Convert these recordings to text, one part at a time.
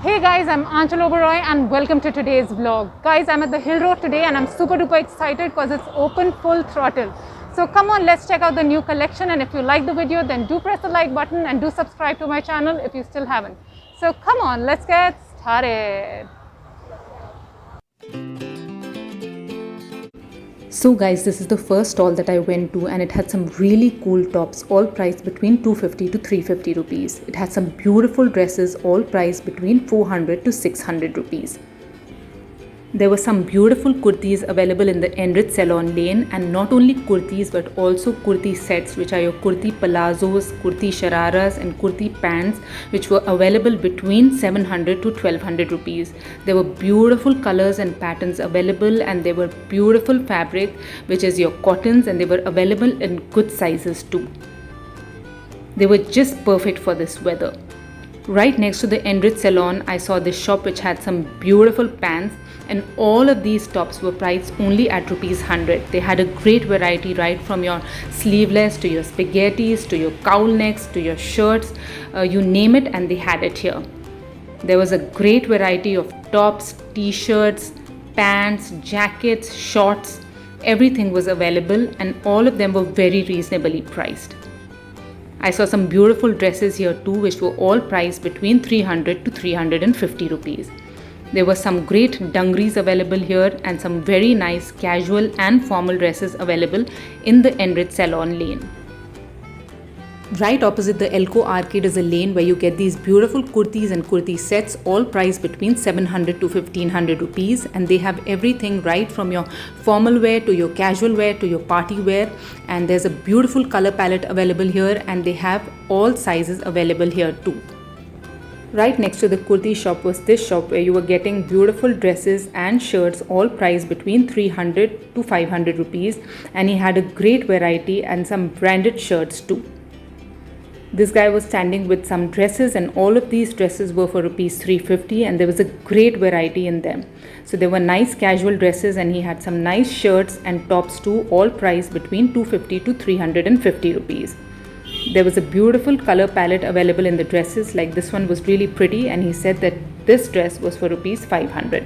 Hey guys, I'm Anchal Oberoi and welcome to today's vlog. Guys, I'm at the Hill Road today and I'm super duper excited because it's open full throttle. So come on, let's check out the new collection, and if you like the video then do press the like button and do subscribe to my channel if you still haven't. So come on, let's get started. So guys, this is the first stall that I went to and it had some really cool tops, all priced between 250 to 350 rupees. It had some beautiful dresses, all priced between 400 to 600 rupees. There were some beautiful kurtis available in the Enrich Salon lane, and not only kurtis but also kurti sets, which are your kurti palazzos, kurti shararas and kurti pants, which were available between 700 to 1200 rupees. There were beautiful colors and patterns available, and there were beautiful fabric, which is your cottons, and they were available in good sizes too. They were just perfect for this weather. Right next to the Enrich Salon, I saw this shop which had some beautiful pants, and all of these tops were priced only at rupees 100. They had a great variety, right from your sleeveless to your spaghettis to your cowl necks to your shirts, you name it, and they had it here. There was a great variety of tops, t-shirts, pants, jackets, shorts. Everything was available and all of them were very reasonably priced. I saw some beautiful dresses here too, which were all priced between 300 to 350 rupees. There were some great dungarees available here and some very nice casual and formal dresses available in the Enrich Salon lane. Right opposite the Elko Arcade is a lane where you get these beautiful kurtis and kurti sets, all priced between 700 to 1500 rupees, and they have everything right from your formal wear to your casual wear to your party wear, and there's a beautiful color palette available here, and they have all sizes available here too. Right next to the kurti shop was this shop where you were getting beautiful dresses and shirts, all priced between 300 to 500 rupees, and he had a great variety and some branded shirts too. This guy was standing with some dresses, and all of these dresses were for rupees 350, and there was a great variety in them. So there were nice casual dresses, and he had some nice shirts and tops too, all priced between 250 to 350 rupees. There was a beautiful color palette available in the dresses, like this one was really pretty, and he said that this dress was for rupees 500.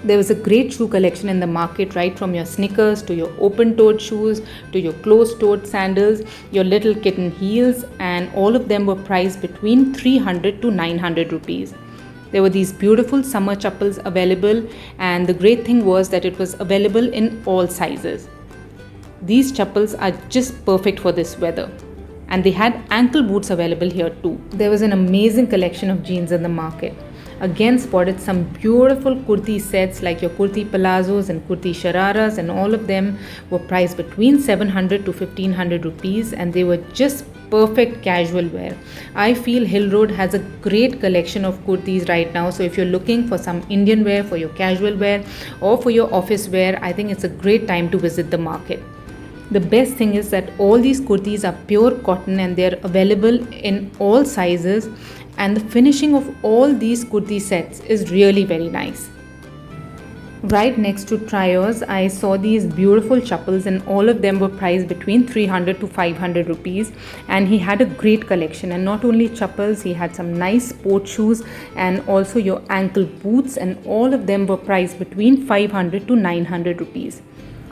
There was a great shoe collection in the market, right from your sneakers to your open-toed shoes to your closed-toed sandals, your little kitten heels, and all of them were priced between 300 to 900 rupees. There were these beautiful summer chappals available, and the great thing was that it was available in all sizes. These chappals are just perfect for this weather. And they had ankle boots available here too. There was an amazing collection of jeans in the market. Again, spotted some beautiful kurti sets like your kurti palazzos and kurti shararas, and all of them were priced between 700 to 1500 rupees, and they were just perfect casual wear. I feel Hill Road has a great collection of kurtis right now, so if you're looking for some Indian wear for your casual wear or for your office wear, I think it's a great time to visit the market. The best thing is that all these kurtis are pure cotton and they are available in all sizes, and the finishing of all these kurti sets is really very nice. Right next to Trios, I saw these beautiful chappals, and all of them were priced between 300 to 500 rupees, and he had a great collection. And not only chappals, he had some nice sport shoes and also your ankle boots, and all of them were priced between 500 to 900 rupees.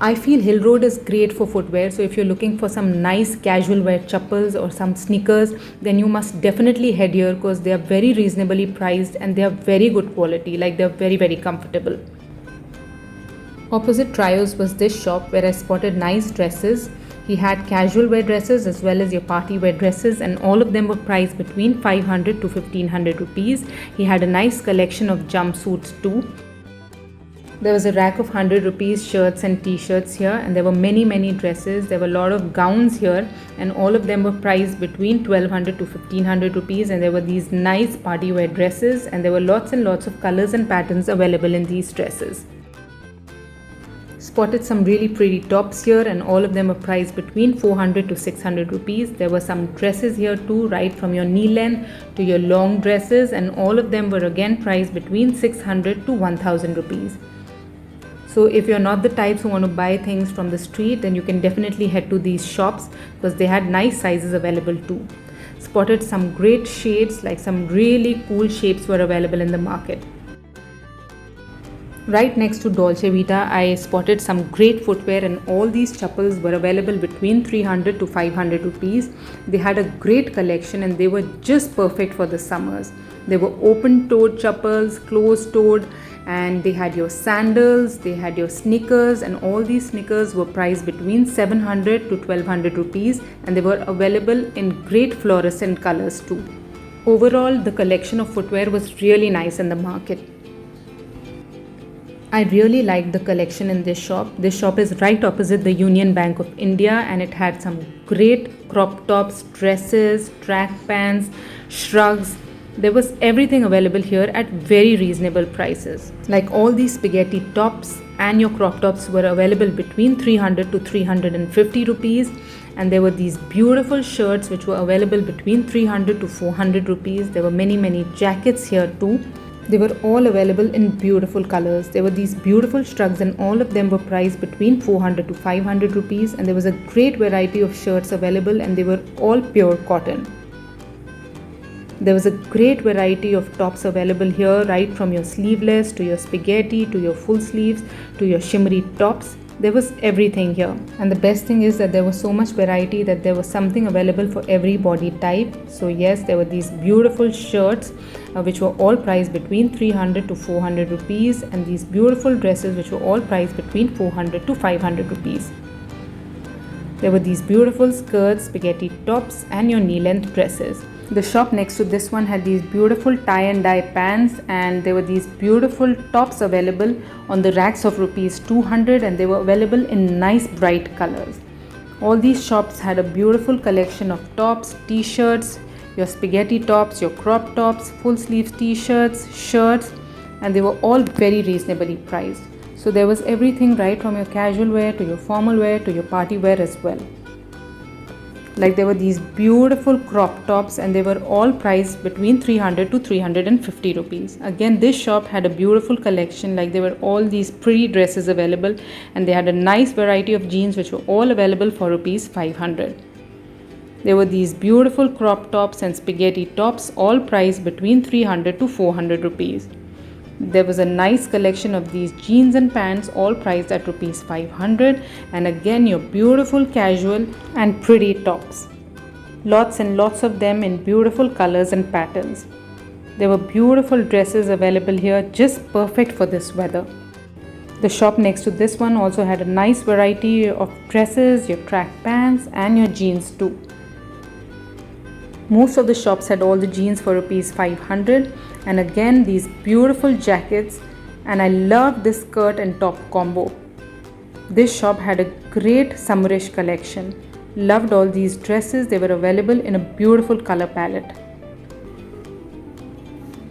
I feel Hill Road is great for footwear, so if you're looking for some nice casual wear chappals or some sneakers, then you must definitely head here because they are very reasonably priced and they are very good quality, like they're very, very comfortable. Opposite Trios was this shop where I spotted nice dresses. He had casual wear dresses as well as your party wear dresses, and all of them were priced between 500 to 1500 rupees. He had a nice collection of jumpsuits too. There was a rack of 100 rupees shirts and t-shirts here, and there were many dresses. There were a lot of gowns here, and all of them were priced between 1200 to 1500 rupees, and there were these nice party wear dresses, and there were lots and lots of colors and patterns available in these dresses. Spotted some really pretty tops here, and all of them were priced between 400 to 600 rupees. There were some dresses here too, right from your knee length to your long dresses, and all of them were again priced between 600 to 1000 rupees. So if you're not the types who want to buy things from the street, then you can definitely head to these shops because they had nice sizes available too. spotted some great shades, like some really cool shapes were available in the market. Right next to Dolce Vita, I spotted some great footwear, and all these chappals were available between 300 to 500 rupees. They had a great collection and they were just perfect for the summers. They were open-toed chappals, closed-toed, and they had your sandals, they had your sneakers, and all these sneakers were priced between 700 to 1200 rupees, and they were available in great fluorescent colors too. Overall, the collection of footwear was really nice in the market. I really liked the collection in this shop. This shop is right opposite the Union Bank of India, and it had some great crop tops, dresses, track pants, shrugs. There was everything available here at very reasonable prices. Like all these spaghetti tops and your crop tops were available between 300 to 350 rupees. And there were these beautiful shirts which were available between 300 to 400 rupees. There were many jackets here too. They were all available in beautiful colors. There were these beautiful shrugs and all of them were priced between 400 to 500 rupees, and there was a great variety of shirts available and they were all pure cotton. There was a great variety of tops available here, right from your sleeveless to your spaghetti to your full sleeves to your shimmery tops. There was everything here, and the best thing is that there was so much variety that there was something available for every body type. So yes, there were these beautiful shirts which were all priced between 300 to 400 rupees, and these beautiful dresses which were all priced between 400 to 500 rupees. There were these beautiful skirts, spaghetti tops, and your knee-length dresses. The shop next to this one had these beautiful tie and dye pants, and there were these beautiful tops available on the racks of rupees 200, and they were available in nice bright colors. All these shops had a beautiful collection of tops, t-shirts, your spaghetti tops, your crop tops, full sleeves t-shirts, shirts, and they were all very reasonably priced. So there was everything, right from your casual wear to your formal wear to your party wear as well. Like there were these beautiful crop tops and they were all priced between 300 to 350 rupees. Again, this shop had a beautiful collection, like there were all these pretty dresses available, and they had a nice variety of jeans which were all available for rupees 500. There were these beautiful crop tops and spaghetti tops, all priced between 300 to 400 rupees. There was a nice collection of these jeans and pants, all priced at rupees 500, and again your beautiful casual and pretty tops. Lots and lots of them in beautiful colors and patterns. There were beautiful dresses available here, just perfect for this weather. The shop next to this one also had a nice variety of dresses, your track pants, and your jeans too. Most of the shops had all the jeans for rupees 500, and again these beautiful jackets, and I love this skirt and top combo. This shop had a great summerish collection. Loved all these dresses. They were available in a beautiful color palette.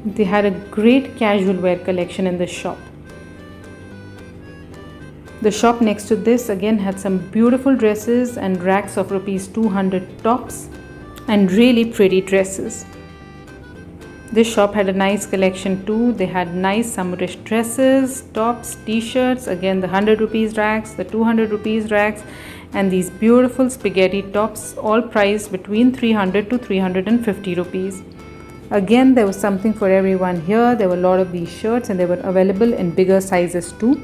They had a great casual wear collection in this shop. The shop next to this again had some beautiful dresses and racks of rupees 200 tops and really pretty dresses. This shop had a nice collection too. They had nice summerish dresses, tops, t-shirts, again the 100 rupees racks, the 200 rupees racks, and these beautiful spaghetti tops, all priced between 300 to 350 rupees. Again, there was something for everyone here. There were a lot of these shirts and they were available in bigger sizes too.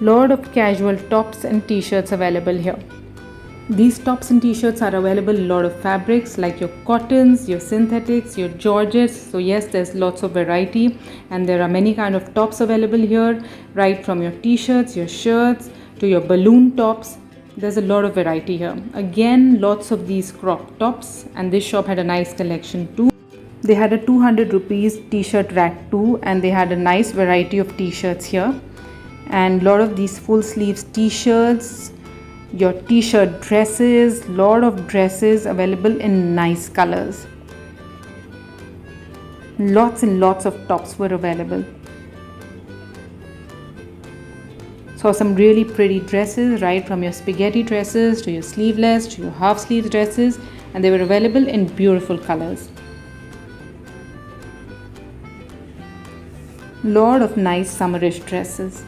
Lot of casual tops and t-shirts available here. These tops and t-shirts are available in a lot of fabrics like your cottons, your synthetics, your georgettes. So yes, there's lots of variety, and there are many kind of tops available here, right from your t-shirts, your shirts to your balloon tops. There's a lot of variety here. Again, lots of these crop tops, and this shop had a nice collection too. They had a 200 rupees t-shirt rack too, and they had a nice variety of t-shirts here, and a lot of these full sleeves t-shirts, your t-shirt dresses, lot of dresses available in nice colors. Lots and lots of tops were available. Saw some really pretty dresses, right from your spaghetti dresses to your sleeveless to your half sleeve dresses, and they were available in beautiful colors. Lot of nice summerish dresses.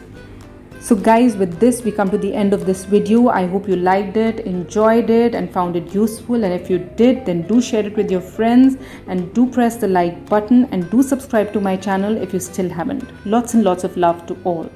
So guys, with this we come to the end of this video. I hope you liked it, enjoyed it and found it useful, and if you did, then do share it with your friends and do press the like button and do subscribe to my channel if you still haven't. Lots and lots of love to all.